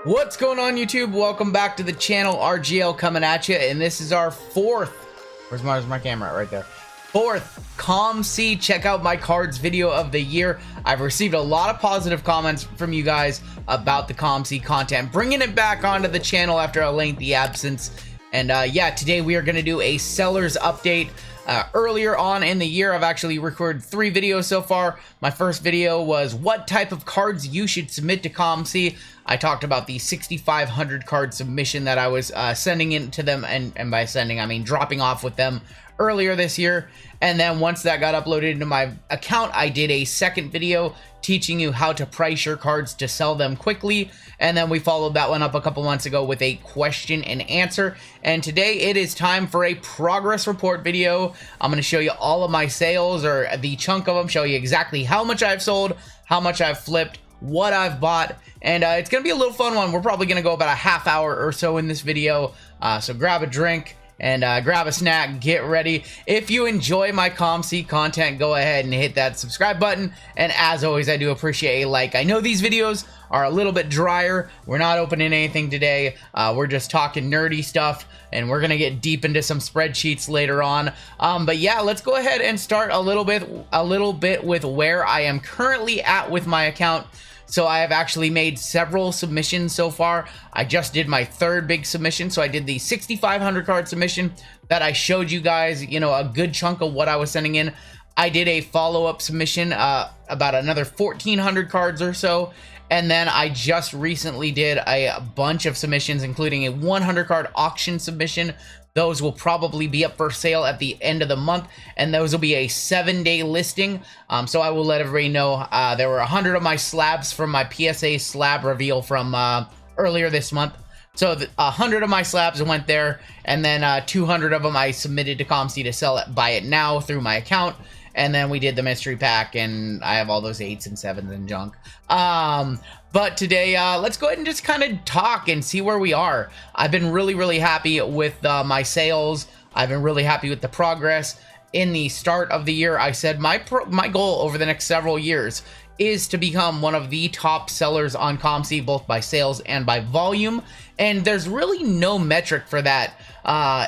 What's going on, YouTube? Welcome back to the channel. RGL coming at you, and this is our fourth, where's my camera? Right there. Fourth COMC check out my cards video of the year. I've received a lot of positive comments from you guys about the COMC content, bringing it back onto the channel after a lengthy absence. And yeah, today we are going to do a seller's update. Earlier on in the year, I've actually recorded 3 videos so far. My first video was what type of cards you should submit to COMC. I talked about the 6,500 card submission that I was sending in to them, and by sending I mean dropping off with them earlier this year. And then once that got uploaded into my account, I did a second video teaching you how to price your cards to sell them quickly. And then we followed that one up a couple months ago with a question and answer. And today it is time for a progress report video. I'm going to show you all of my sales, or the chunk of them, show you exactly how much I've sold, how much I've flipped, what I've bought, and it's going to be a little fun one. We're probably going to go about a half hour or so in this video. So grab a drink and grab a snack, get ready. If you enjoy my COMC content, go ahead and hit that subscribe button. And as always, I do appreciate a like. I know these videos are a little bit drier. We're not opening anything today. We're just talking nerdy stuff, and we're gonna get deep into some spreadsheets later on. But yeah, let's go ahead and start a little bit with where I am currently at with my account. So I have actually made several submissions so far. I just did my third big submission. So I did the 6,500 card submission that I showed you guys, you know, a good chunk of what I was sending in. I did a follow-up submission, about another 1,400 cards or so. And then I just recently did a bunch of submissions, including a 100 card auction submission. Those will probably be up for sale at the end of the month, and those will be a 7-day listing. So I will let everybody know there were 100 of my slabs from my PSA slab reveal from earlier this month. So 100 of my slabs went there, and then 200 of them I submitted to COMC to sell it, buy it now through my account. And then we did the mystery pack, and I have all those 8s and 7s and junk. But today, let's go ahead and just kind of talk and see where we are. I've been really happy with my sales. I've been really happy with the progress. In the start of the year, I said my goal over the next several years is to become one of the top sellers on COMC, both by sales and by volume. And there's really no metric for that.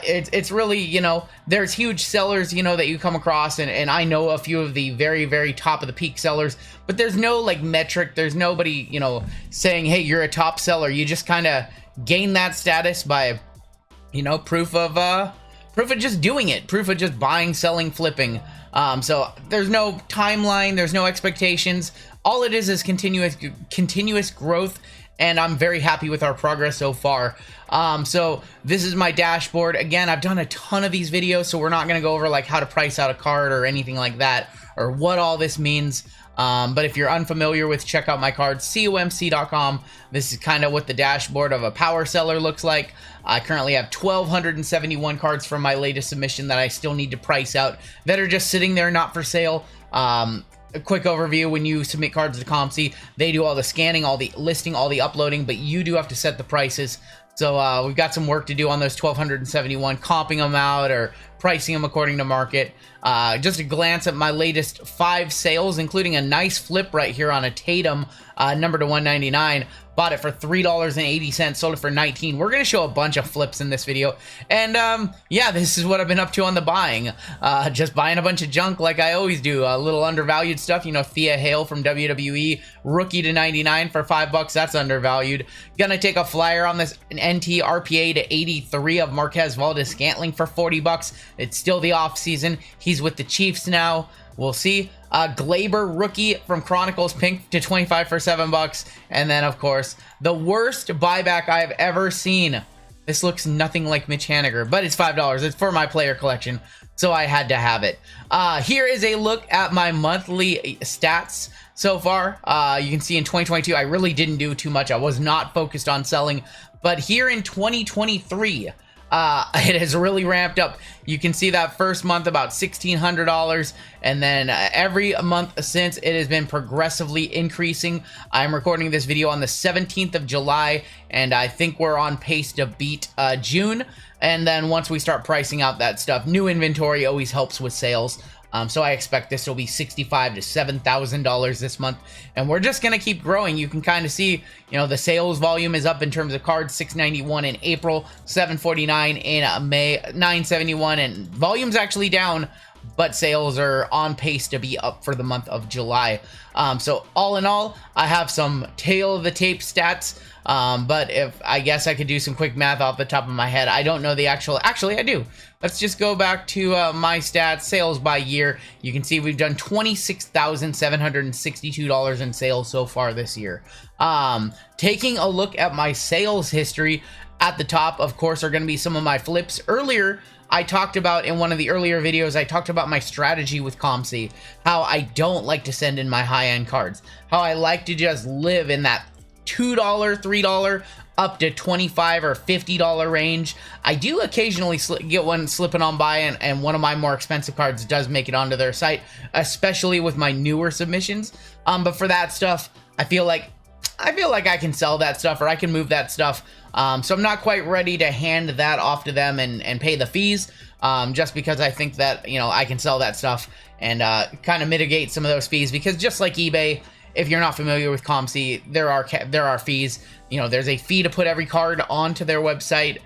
It's really, you know, there's huge sellers, you know, that you come across, and I know a few of the very top of the peak sellers, but there's no like metric. There's nobody, you know, saying, hey, you're a top seller. You just kind of gain that status by, you know, proof of just doing it, proof of just buying, selling, flipping. So there's no timeline, there's no expectations. All it is continuous growth, and I'm very happy with our progress so far. So this is my dashboard. Again, I've done a ton of these videos, so we're not going to go over like how to price out a card or anything like that, or what all this means. But if you're unfamiliar with, check out my cards, COMC.com. This is kind of what the dashboard of a power seller looks like. I currently have 1,271 cards from my latest submission that I still need to price out, that are just sitting there not for sale. A quick overview: when you submit cards to COMC, they do all the scanning, all the listing, all the uploading, but you do have to set the prices. So we've got some work to do on those 1,271, comping them out or pricing them according to market. Just a glance at my latest 5 sales, including a nice flip right here on a Tatum, number to 199. Bought it for $3.80, sold it for $19. We're going to show a bunch of flips in this video. And yeah, this is what I've been up to on the buying. Just buying a bunch of junk like I always do. A little undervalued stuff. You know, Thea Hale from WWE, rookie to 99 for $5. That's undervalued. Gonna take a flyer on this NT RPA to 83 of Marquez Valdez-Scantling for $40. It's still the off season. He's with the Chiefs now. We'll see. Glaber rookie from Chronicles Pink to 25 for $7. And then, of course, the worst buyback I've ever seen. This looks nothing like Mitch Haniger, but it's $5. It's for my player collection, so I had to have it. Here is a look at my monthly stats so far. You can see in 2022, I really didn't do too much. I was not focused on selling. But here in 2023, it has really ramped up. You can see that first month about $1,600, and then every month since, it has been progressively increasing. I'm recording this video on the 17th of July, and I think we're on pace to beat June. And then once we start pricing out that stuff, new inventory always helps with sales. So I expect this will be $6,500 to $7,000 this month, and we're just gonna keep growing. You can kind of see, you know, the sales volume is up in terms of cards: 691 in April, 749 in May, 971, and volume's actually down, but sales are on pace to be up for the month of July. So all in all, I have some tail of the tape stats, but if I guess I could do some quick math off the top of my head. I don't know the actually I do. Let's just go back to my stats, sales by year. You can see we've done $26,762 in sales so far this year. Taking a look at my sales history, at the top, of course, are going to be some of my flips. Earlier, I talked about, in one of the earlier videos, I talked about my strategy with COMC, how I don't like to send in my high-end cards, how I like to just live in that $2, $3, up to $25 or $50 range. I do occasionally get one slipping on by, and one of my more expensive cards does make it onto their site, especially with my newer submissions. But for that stuff, I feel like I can sell that stuff, or I can move that stuff. So I'm not quite ready to hand that off to them and pay the fees, just because I think that, you know, I can sell that stuff and kind of mitigate some of those fees, because just like eBay, if you're not familiar with COMC, there are fees. You know, there's a fee to put every card onto their website,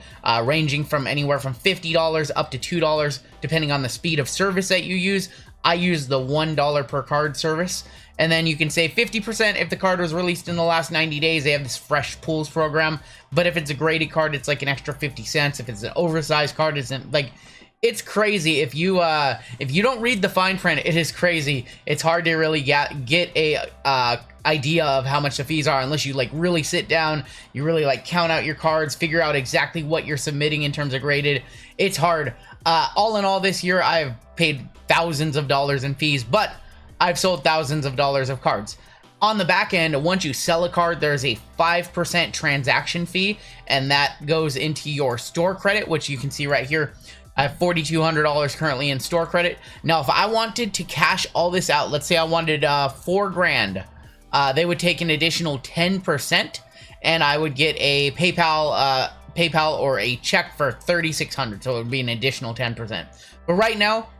ranging from anywhere from $50 up to $2, depending on the speed of service that you use. I use the $1 per card service. And then you can save 50% if the card was released in the last 90 days. They have this fresh pools program. But if it's a graded card, it's like an extra 50 cents. If it's an oversized card, it's crazy. If you don't read the fine print, it is crazy. It's hard to really get a idea of how much the fees are unless you like really sit down, you really like count out your cards, figure out exactly what you're submitting in terms of graded. It's hard. All in all, this year I've paid thousands of dollars in fees, but I've sold thousands of dollars of cards. On the back end, once you sell a card, there's a 5% transaction fee, and that goes into your store credit, which you can see right here. I have $4,200 currently in store credit. Now, if I wanted to cash all this out, let's say I wanted $4,000, they would take an additional 10%, and I would get a PayPal or a check for $3,600, so it would be an additional 10%. But right now,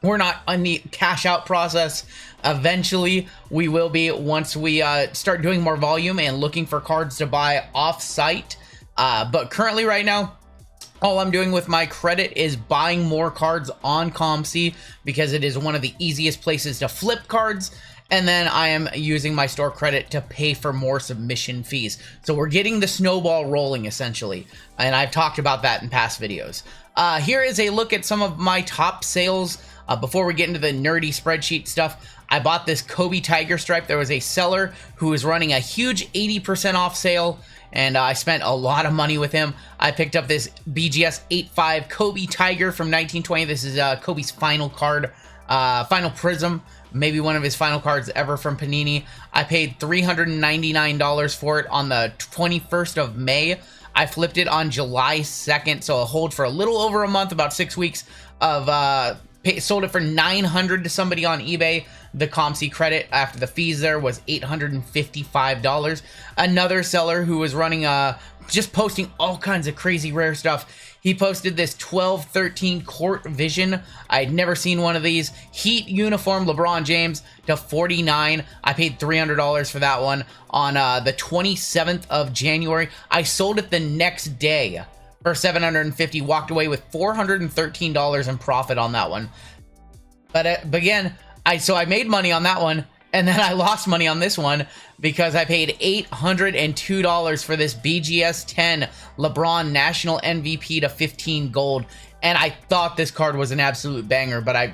we're not on the cash out process. Eventually, we will be once we start doing more volume and looking for cards to buy off-site. But currently, right now, all I'm doing with my credit is buying more cards on COMC, because it is one of the easiest places to flip cards. And then I am using my store credit to pay for more submission fees. So we're getting the snowball rolling, essentially. And I've talked about that in past videos. Here is a look at some of my top sales. Before we get into the nerdy spreadsheet stuff, I bought this Kobe Tiger Stripe. There was a seller who was running a huge 80% off sale, and I spent a lot of money with him. I picked up this BGS 85 Kobe Tiger from 1920. This is Kobe's final card, final prism, maybe one of his final cards ever from Panini. I paid $399 for it on the 21st of May. I flipped it on July 2nd, so a hold for a little over a month, about 6 weeks of sold it for $900 to somebody on eBay. The COMC credit after the fees there was $855. Another seller who was running just posting all kinds of crazy rare stuff. He posted this 12-13 Court Vision. I had never seen one of these. Heat uniform LeBron James to $49. I paid $300 for that one on the 27th of January. I sold it the next day for $750, walked away with $413 in profit on that one. But again, so I made money on that one, and then I lost money on this one because I paid $802 for this BGS 10 LeBron National MVP to 15 gold, and I thought this card was an absolute banger, but I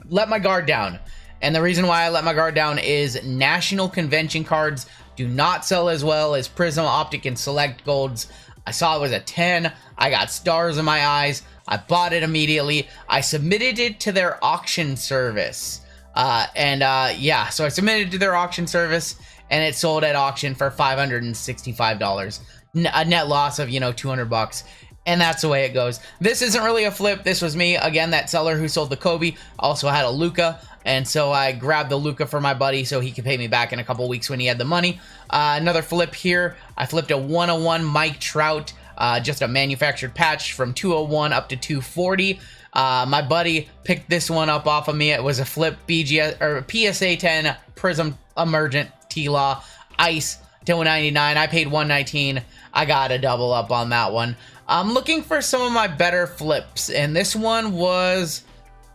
let my guard down. And the reason why I let my guard down is National Convention cards do not sell as well as Prism, Optic, and Select Golds. I saw it was a 10. I got stars in my eyes. I bought it immediately. I submitted it to their auction service. Yeah, so I submitted it to their auction service, and it sold at auction for $565. A net loss of, $200. And that's the way it goes. This isn't really a flip. This was me. Again, that seller who sold the Kobe also had a Luka. And so I grabbed the Luka for my buddy so he could pay me back in a couple weeks when he had the money. Another flip here. I flipped a 101 Mike Trout just a manufactured patch from 201 up to 240. My buddy picked this one up off of me. It was a flip BGS or PSA 10 Prism Emergent T-Law Ice to 199. I paid 119. I got a double up on that one. I'm looking for some of my better flips, and this one was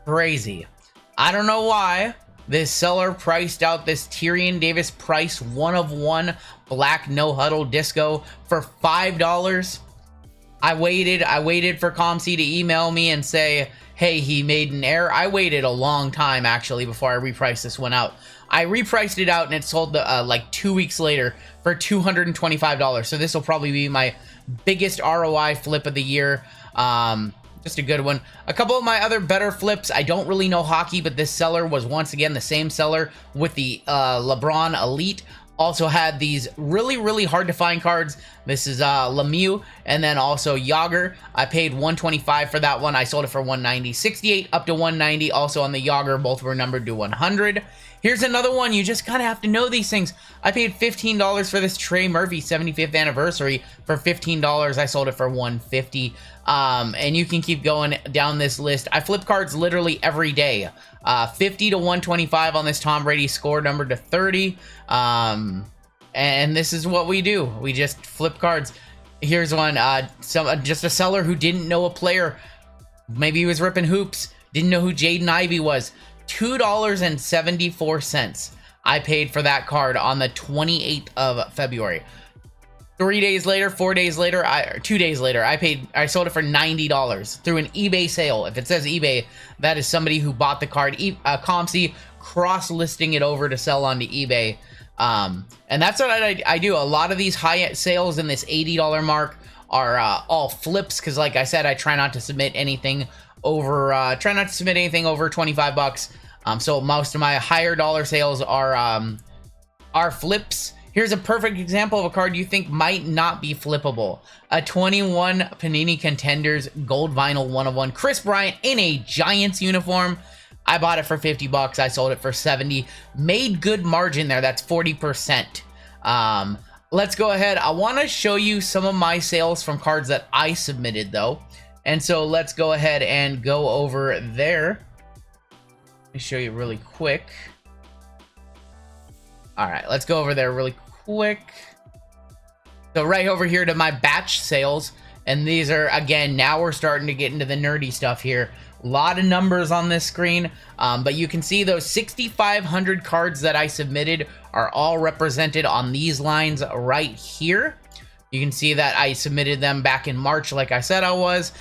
crazy. I don't know why. This seller priced out this Tyrion Davis Price 1/1 black no huddle disco for $5. I waited for COMC to email me and say, hey, he made an error. I waited a long time actually before I repriced this one out. I repriced it out and it sold like 2 weeks later for $225. So this will probably be my biggest ROI flip of the year. Just a good one. A couple of my other better flips. I don't really know hockey, but this seller was once again the same seller with the LeBron Elite. Also had these really hard to find cards. This is Lemieux and then also Yager. I paid $125 for that one. I sold it for $190. 68 up to $190. Also on the Yager, both were numbered to 100. Here's another one. You just kind of have to know these things. I paid $15 for this Trey Murphy 75th anniversary for $15. I sold it for $150. And you can keep going down this list. I flip cards literally every day. 50 to 125 on this Tom Brady score number to 30. And this is what we do. We just flip cards. Here's one. Just a seller who didn't know a player. Maybe he was ripping hoops. Didn't know who Jaden Ivey was. $2.74 I paid for that card on the 28th of February. 3 days later, 4 days later, 2 days later, I sold it for $90 through an eBay sale. If it says eBay, that is somebody who bought the card. COMC cross-listing it over to sell onto eBay. And that's what I do. A lot of these high sales in this $80 mark are all flips, because like I said, I try not to submit anything over over 25 bucks. So most of my higher dollar sales are flips. Here's a perfect example of a card you think might not be flippable. A 21 Panini Contenders Gold Vinyl 1/1 Chris Bryant in a Giants uniform. I bought it for 50 bucks. I sold it for 70. Made good margin there. That's 40%. Let's go ahead. I want to show you some of my sales from cards that I submitted though. And so let's go ahead and go over there. Let me show you really quick. All right, let's go over there really quick. So right over here to my batch sales. And these are, again, now we're starting to get into the nerdy stuff here. A lot of numbers on this screen. But you can see those 6,500 cards that I submitted are all represented on these lines right here. You can see that I submitted them back in March, like I said I was.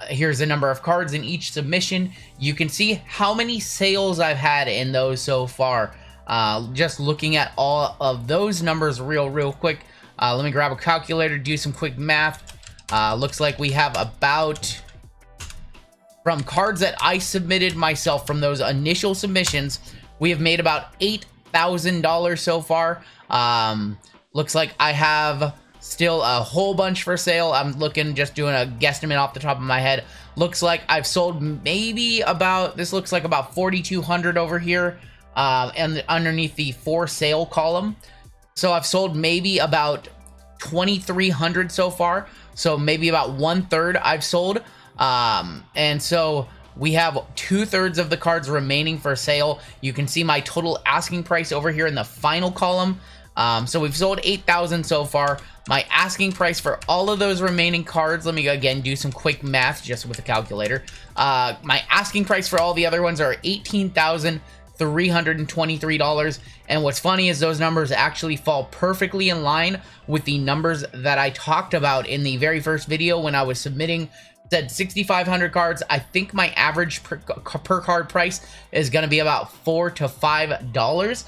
Here's the number of cards in each submission. You can see how many sales I've had in those so far. Just looking at all of those numbers real quick. Let me grab a calculator, do some quick math. Looks like we have about, from cards that I submitted myself from those initial submissions, we have made about $8,000 so far. Looks like I have still a whole bunch for sale. I'm looking, just doing a guesstimate off the top of my head. Looks like I've sold maybe about, this looks like about 4,200 over here. And underneath the for sale column. So I've sold maybe about 2,300 so far. So maybe about 1/3 I've sold. And so we have 2/3 of the cards remaining for sale. You can see my total asking price over here in the final column. So we've sold 8,000 so far. My asking price for all of those remaining cards, let me again do some quick math just with a calculator. My asking price for all the other ones are $18,323. And what's funny is those numbers actually fall perfectly in line with the numbers that I talked about in the very first video when I was submitting. Said 6,500 cards. I think my average per card price is going to be about $4 to $5.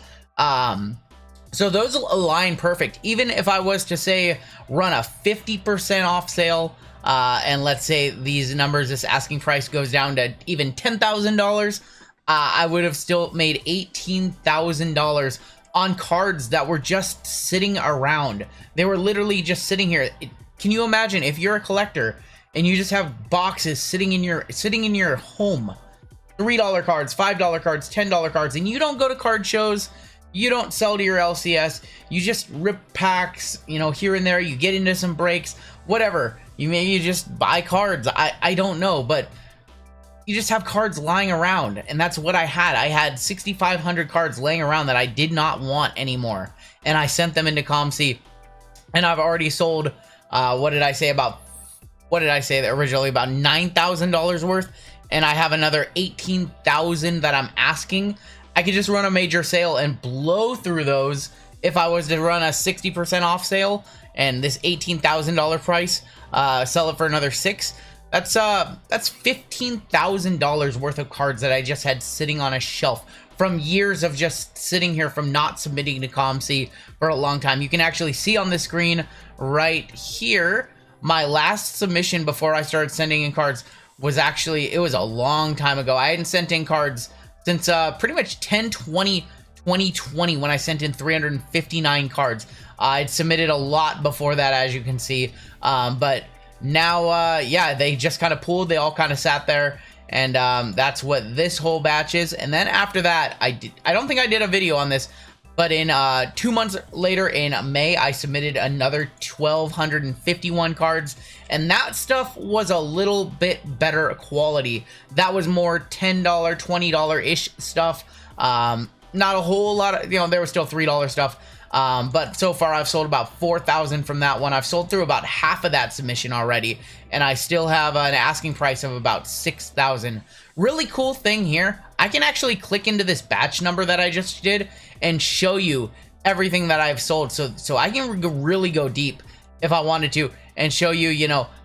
So those align perfect. Even if I was to say run a 50% off sale, and let's say these numbers, this asking price goes down to even $10,000, I would have still made $18,000 on cards that were just sitting around. They were literally just sitting here. Can you imagine if you're a collector and you just have boxes sitting in your home, $3 cards, $5 cards, $10 cards, and you don't go to card shows, you don't sell to your LCS, you just rip packs, you know, here and there, you get into some breaks. whatever. You just buy cards. I don't know, but you just have cards lying around, and that's what I had. I had 6,500 cards laying around that I did not want anymore, and I sent them into COMC, and I've already sold, what did I say originally? About $9,000 worth, and I have another 18,000 that I'm asking. I could just run a major sale and blow through those if I was to run a 60% off sale, and this $18,000 price, sell it for another $6,000. That's $15,000 worth of cards that I just had sitting on a shelf from years of just sitting here from not submitting to COMC for a long time. You can actually see on the screen right here, my last submission before I started sending in cards was actually, it was a long time ago. I hadn't sent in cards since pretty much 10/20/2020 when I sent in 359 cards. I'd submitted a lot before that, as you can see, but now, yeah, they just kind of pulled. They all kind of sat there, and that's what this whole batch is. And then after that, I don't think I did a video on this, but in 2 months later in May, I submitted another 1,251 cards, and that stuff was a little bit better quality. That was more $10, $20-ish stuff. Not a whole lot of, there was still $3 stuff. But so far I've sold about 4,000 from that one. I've sold through about half of that submission already, and I still have an asking price of about 6,000. Really cool thing here, I can actually click into this batch number that I just did and show you everything that I've sold. So I can really go deep if I wanted to and show you,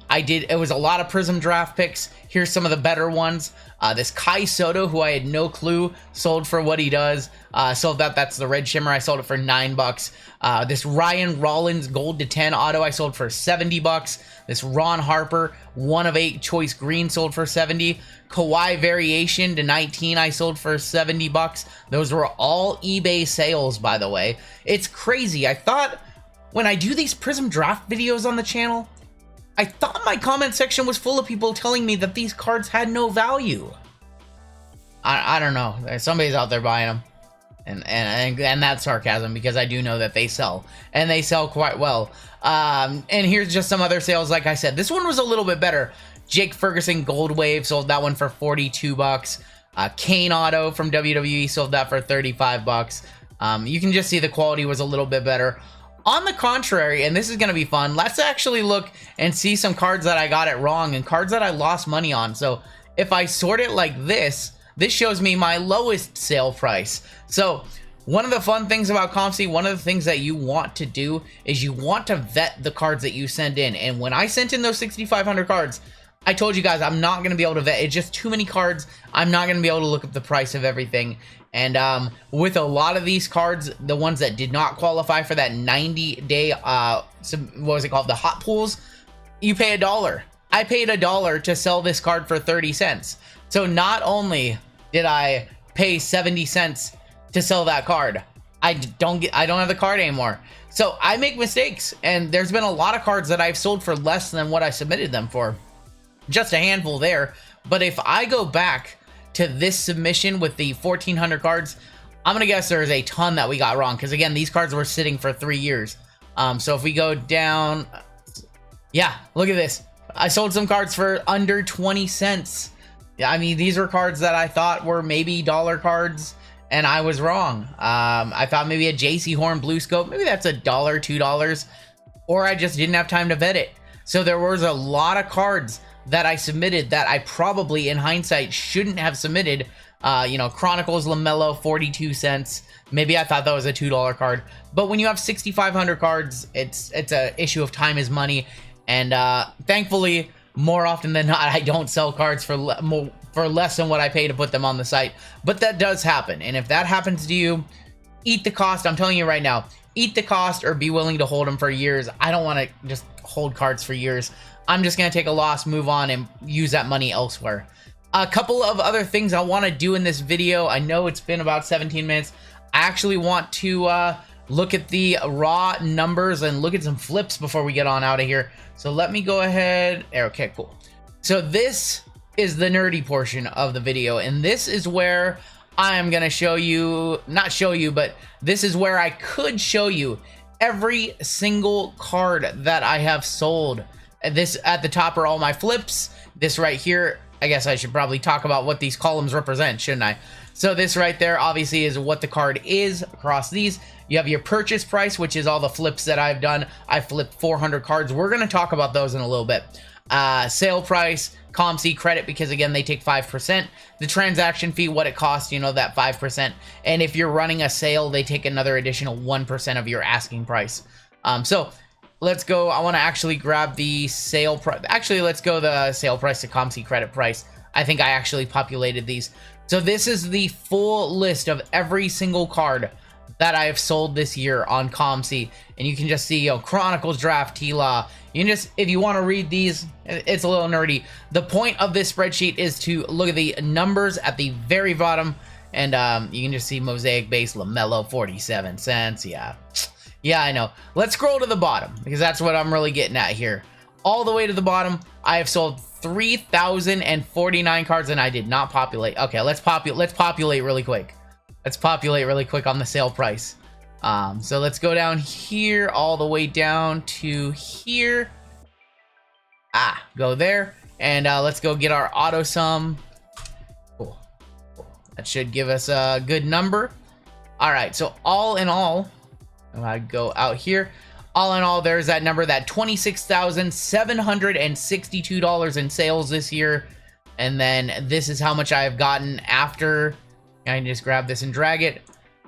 it was a lot of Prism draft picks. Here's some of the better ones. This Kai Soto, who I had no clue, sold for what he does. Sold that's the red shimmer. I sold it for $9. This Ryan Rollins gold to 10 auto, I sold for $70. This Ron Harper 1 of 8 choice green sold for $70. Kawhi variation to 19, I sold for $70. Those were all eBay sales, by the way. It's crazy. I thought when I do these Prism draft videos on the channel, I thought my comment section was full of people telling me that these cards had no value. I don't know. Somebody's out there buying them. And that's sarcasm, because I do know that they sell. And they sell quite well. And here's just some other sales. Like I said, this one was a little bit better. Jake Ferguson Gold Wave, sold that one for $42. Kane Auto from WWE, sold that for $35. You can just see the quality was a little bit better. On the contrary, and this is going to be fun, let's actually look and see some cards that I got it wrong and cards that I lost money on. So if I sort it like this shows me my lowest sale price. So one of the fun things about COMC, one of the things that you want to do is you want to vet the cards that you send in. And when I sent in those 6,500 cards, I told you guys I'm not going to be able to vet. It's just too many cards. I'm not going to be able to look up the price of everything. And with a lot of these cards, the ones that did not qualify for that 90-day, what was it called? The hot pools, you pay $1. I paid $1 to sell this card for 30 cents. So not only did I pay 70 cents to sell that card, I don't have the card anymore. So I make mistakes, and there's been a lot of cards that I've sold for less than what I submitted them for. Just a handful there. But if I go back to this submission with the 1,400 cards, I'm gonna guess there's a ton that we got wrong, because again, these cards were sitting for 3 years. So if we go down, yeah, look at this. I sold some cards for under 20 cents. Yeah, I mean, these were cards that I thought were maybe dollar cards, and I was wrong. I thought maybe a JC Horn Blue Scope, maybe that's $1, $2, or I just didn't have time to vet it. So there was a lot of cards that I submitted that I probably, in hindsight, shouldn't have submitted. Chronicles LaMelo, 42 cents. Maybe I thought that was a $2 card. But when you have 6,500 cards, it's a issue of time is money. And thankfully, more often than not, I don't sell cards for less than what I pay to put them on the site. But that does happen. And if that happens to you, eat the cost. I'm telling you right now, eat the cost or be willing to hold them for years. I don't want to just hold cards for years. I'm just going to take a loss, move on, and use that money elsewhere. A couple of other things I want to do in this video. I know it's been about 17 minutes. I actually want to look at the raw numbers and look at some flips before we get on out of here. So let me go ahead. Okay, cool. So this is the nerdy portion of the video, and this is where I am going to show you, not show you, but this is where I could show you every single card that I have sold This at the top are all my flips. This right here, I guess I should probably talk about what these columns represent, shouldn't I? So this right there obviously is what the card is across these. You have your purchase price, which is all the flips that I've done. I flipped 400 cards. We're going to talk about those in a little bit. Sale price, COMC credit, because again, they take 5%. The transaction fee, what it costs, you know, that 5%. And if you're running a sale, they take another additional 1% of your asking price. So let's go. I want to actually grab the sale price. Actually, let's go the sale price to COMC credit price. I think I actually populated these. So this is the full list of every single card that I have sold this year on COMC. And you can just see, you know, Chronicles Draft, T-Law. You can just, if you want to read these, it's a little nerdy. The point of this spreadsheet is to look at the numbers at the very bottom. And you can just see Mosaic Base, LaMelo, 47 cents. Yeah, I know. Let's scroll to the bottom because that's what I'm really getting at here. All the way to the bottom, I have sold 3,049 cards and I did not populate. Okay, let's populate really quick. Let's populate really quick on the sale price. So let's go down here all the way down to here. Go there. And let's go get our auto sum. Cool. That should give us a good number. All right, so all in all, I go out here. All in all, there's that number, that $26,762 in sales this year. And then this is how much I have gotten after. I can just grab this and drag it.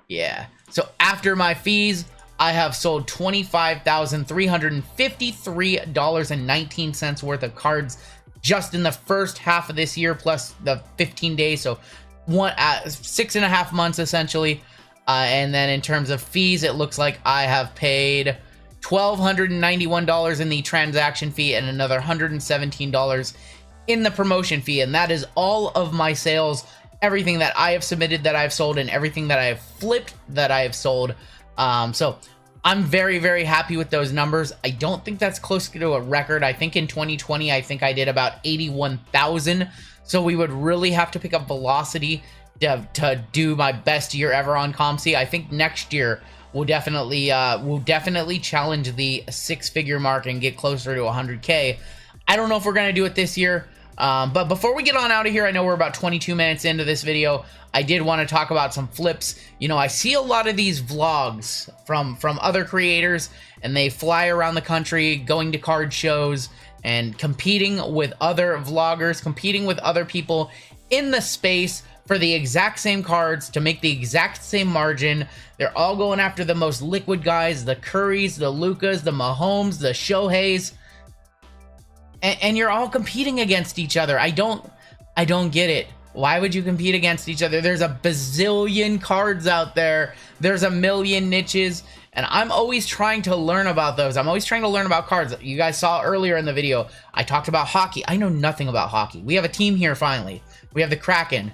Yeah. So after my fees, I have sold $25,353.19 worth of cards just in the first half of this year, plus the 15 days. So 6.5 months essentially. And then in terms of fees, it looks like I have paid $1,291 in the transaction fee and another $117 in the promotion fee. And that is all of my sales, everything that I have submitted that I've sold and everything that I have flipped that I have sold. So I'm very, very happy with those numbers. I don't think that's close to a record. I think in 2020, I think I did about 81,000. So we would really have to pick up velocity to do my best year ever on COMC. I think next year we'll definitely challenge the 6-figure mark and get closer to 100K. I don't know if we're gonna do it this year, but before we get on out of here, I know we're about 22 minutes into this video. I did want to talk about some flips. You know, I see a lot of these vlogs from other creators, and they fly around the country going to card shows and competing with other vloggers, competing with other people in the space for the exact same cards to make the exact same margin. They're all going after the most liquid guys, the Currys, the Lukas, the Mahomes, the Shoheis, and you're all competing against each other. I don't get it. Why would you compete against each other? There's a bazillion cards out there. There's a million niches, and I'm always trying to learn about those. I'm always trying to learn about cards. You guys saw earlier in the video, I talked about hockey. I know nothing about hockey. We have a team here finally. We have the Kraken.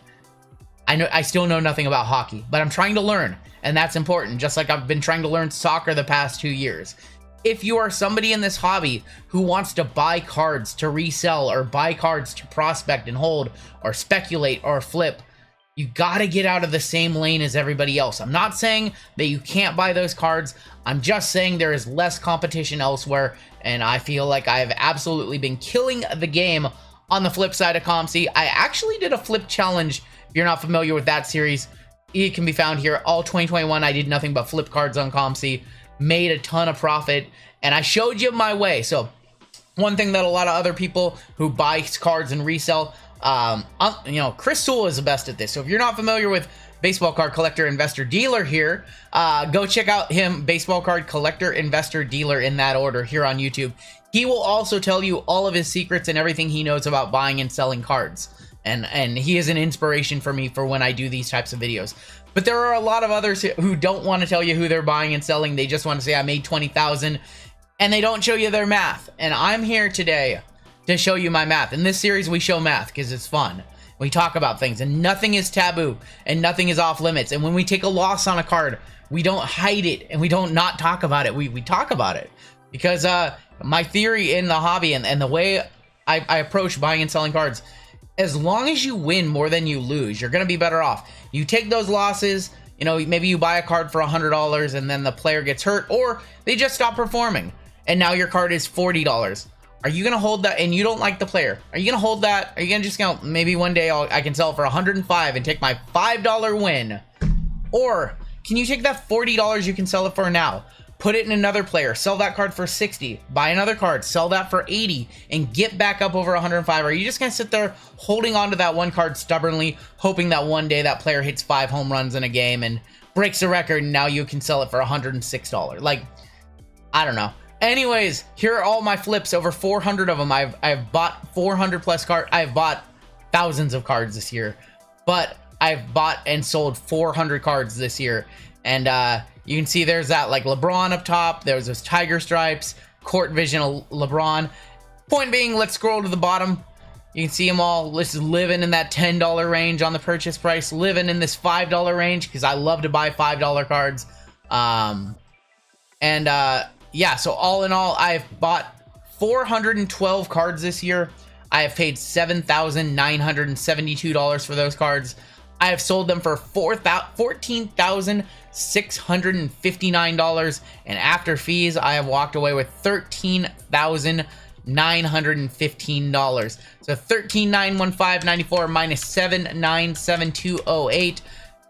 I still know nothing about hockey, but I'm trying to learn, and that's important, just like I've been trying to learn soccer the past 2 years. If you are somebody in this hobby who wants to buy cards to resell or buy cards to prospect and hold or speculate or flip, you gotta get out of the same lane as everybody else. I'm not saying that you can't buy those cards. I'm just saying there is less competition elsewhere, and I feel like I've absolutely been killing the game on the flip side of COMC. I actually did a flip challenge. If you're not familiar with that series, it can be found here. All 2021, I did nothing but flip cards on COMC, made a ton of profit, and I showed you my way. So one thing that a lot of other people who buy cards and resell, you know, Chris Sewell is the best at this. So if you're not familiar with baseball card collector, investor, dealer here, go check out him, baseball card collector, investor, dealer, in that order here on YouTube. He will also tell you all of his secrets and everything he knows about buying and selling cards. And he is an inspiration for me for when I do these types of videos. But there are a lot of others who don't want to tell you who they're buying and selling. They just want to say, I made 20,000, and they don't show you their math. And I'm here today to show you my math. In this series, we show math because it's fun. We talk about things, and nothing is taboo, and nothing is off limits. And when we take a loss on a card, we don't hide it, and we don't not talk about it. We talk about it. Because my theory in the hobby and the way I approach buying and selling cards, as long as you win more than you lose, you're going to be better off. You take those losses, you know, maybe you buy a card for $100 and then the player gets hurt, or they just stop performing and now your card is $40. Are you gonna hold that? And you don't like the player. Are you gonna hold that? Are you gonna just go, maybe one day I can sell it for 105 and take my $5 win? Or can you take that $40 you can sell it for now, put it in another player, sell that card for 60, buy another card, sell that for 80, and get back up over 105? Or are you just gonna sit there holding on to that one card stubbornly, hoping that one day that player hits 5 home runs in a game and breaks a record, and now you can sell it for $106? Like, I don't know. Anyways, here are all my flips, over 400 of them. I've bought 400 plus cards. I've bought thousands of cards this year, but I've bought and sold 400 cards this year. And you can see there's that like LeBron up top. There's those Tiger Stripes, Court Vision LeBron. Point being, let's scroll to the bottom. You can see them all. This is living in that $10 range on the purchase price, living in this $5 range, because I love to buy $5 cards. Yeah, so all in all, I've bought 412 cards this year. I have paid $7,972 for those cards. I have sold them for $14,659, and after fees, I have walked away with $13,915. So $13,915.94 minus $7,972.08,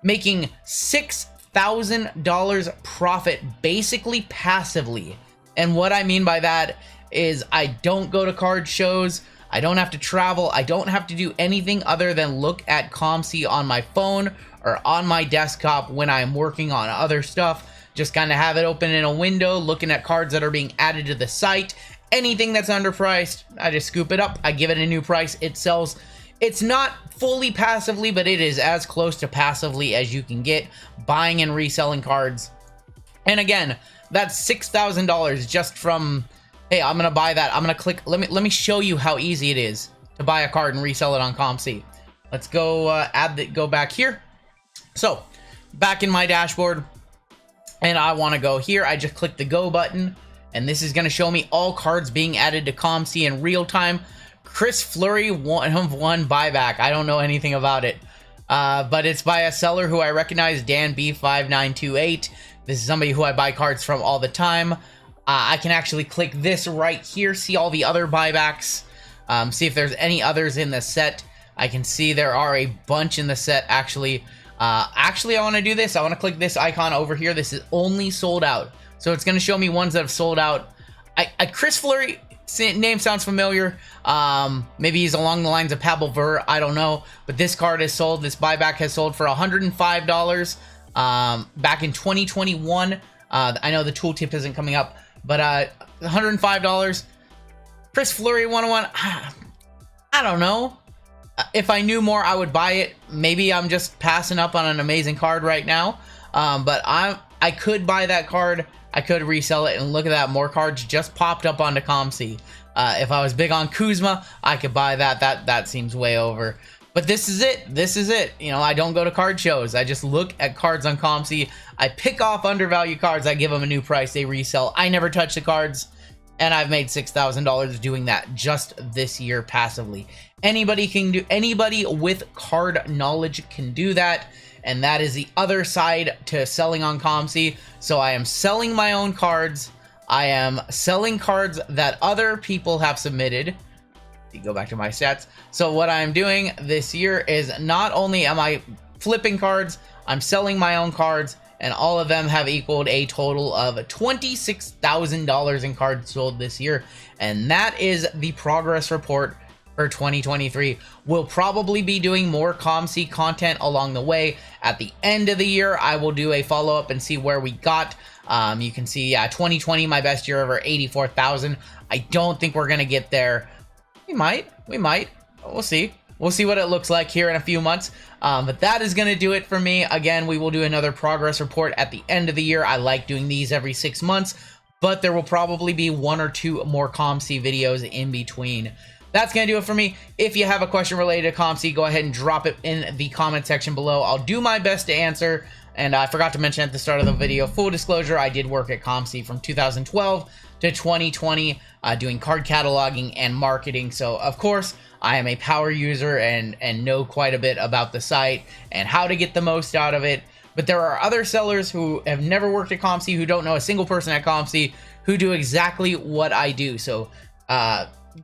making $6,000 profit, basically passively. And what I mean by that is I don't go to card shows. I don't have to travel. I don't have to do anything other than look at COMC on my phone or on my desktop when I'm working on other stuff. Just kind of have it open in a window, looking at cards that are being added to the site. Anything that's underpriced, I just scoop it up. I give it a new price. It sells. It's not fully passively, but it is as close to passively as you can get, buying and reselling cards. And again, that's $6,000 just from, hey, I'm gonna buy that. I'm gonna click. Let me show you how easy it is to buy a card and resell it on COMC. Let's go go back here. So back in my dashboard, and I want to go here. I just click the go button, and this is gonna show me all cards being added to COMC in real time. Chris Fleury, 1/1 buyback. I don't know anything about it, but it's by a seller who I recognize, Dan B5928. This is somebody who I buy cards from all the time. I can actually click this right here, see all the other buybacks, see if there's any others in the set. I can see there are a bunch in the set, actually. I want to do this. I want to click this icon over here. This is only sold out. So it's going to show me ones that have sold out. Chris Fleury, name sounds familiar. Maybe he's along the lines of Pablo Ver, I don't know. But this card is sold. This buyback has sold for $105 back in 2021. I know the tooltip isn't coming up, but $105. Chris Fleury 101. I don't know. If I knew more, I would buy it. Maybe I'm just passing up on an amazing card right now. But I could buy that card. I could resell it, and look at that, more cards just popped up onto COMC. If I was big on Kuzma, I could buy that. That seems way over. But this is it. This is it. You know, I don't go to card shows. I just look at cards on COMC. I pick off undervalued cards. I give them a new price. They resell. I never touch the cards. And I've made $6,000 doing that just this year passively. Anybody can do. Anybody with card knowledge can do that. And that is the other side to selling on COMC. So I am selling my own cards. I am selling cards that other people have submitted. Go back to my stats. So what I'm doing this year is not only am I flipping cards, I'm selling my own cards, and all of them have equaled a total of $26,000 in cards sold this year. And that is the progress report for 2023. We'll probably be doing more COMC content along the way. At the end of the year, I will do a follow-up and see where we got. You can see, 2020, my best year ever, 84,000. I don't think we're gonna get there. We might. We'll see. We'll see what it looks like here in a few months. But that is going to do it for me. Again, we will do another progress report at the end of the year. I like doing these every 6 months, but there will probably be 1 or 2 more COMC videos in between. That's going to do it for me. If you have a question related to COMC, go ahead and drop it in the comment section below. I'll do my best to answer. And I forgot to mention at the start of the video, full disclosure, I did work at COMC from 2012 to 2020, doing card cataloging and marketing. So, of course, I am a power user and know quite a bit about the site and how to get the most out of it. But there are other sellers who have never worked at COMC, who don't know a single person at COMC, who do exactly what I do. So,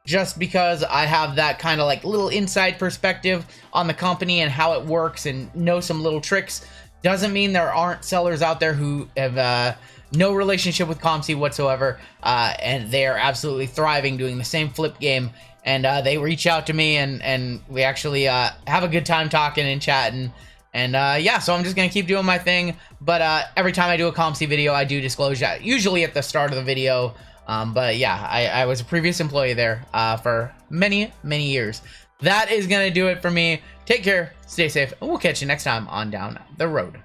just because I have that kind of like little inside perspective on the company and how it works and know some little tricks, doesn't mean there aren't sellers out there who have no relationship with COMC whatsoever, and they are absolutely thriving doing the same flip game. And they reach out to me, and we actually have a good time talking and chatting. And yeah, so I'm just gonna keep doing my thing. But every time I do a COMC video, I do disclose that, usually at the start of the video. But yeah, I was a previous employee there for many years. That is gonna do it for me. Take care, stay safe, and we'll catch you next time on Down the Road.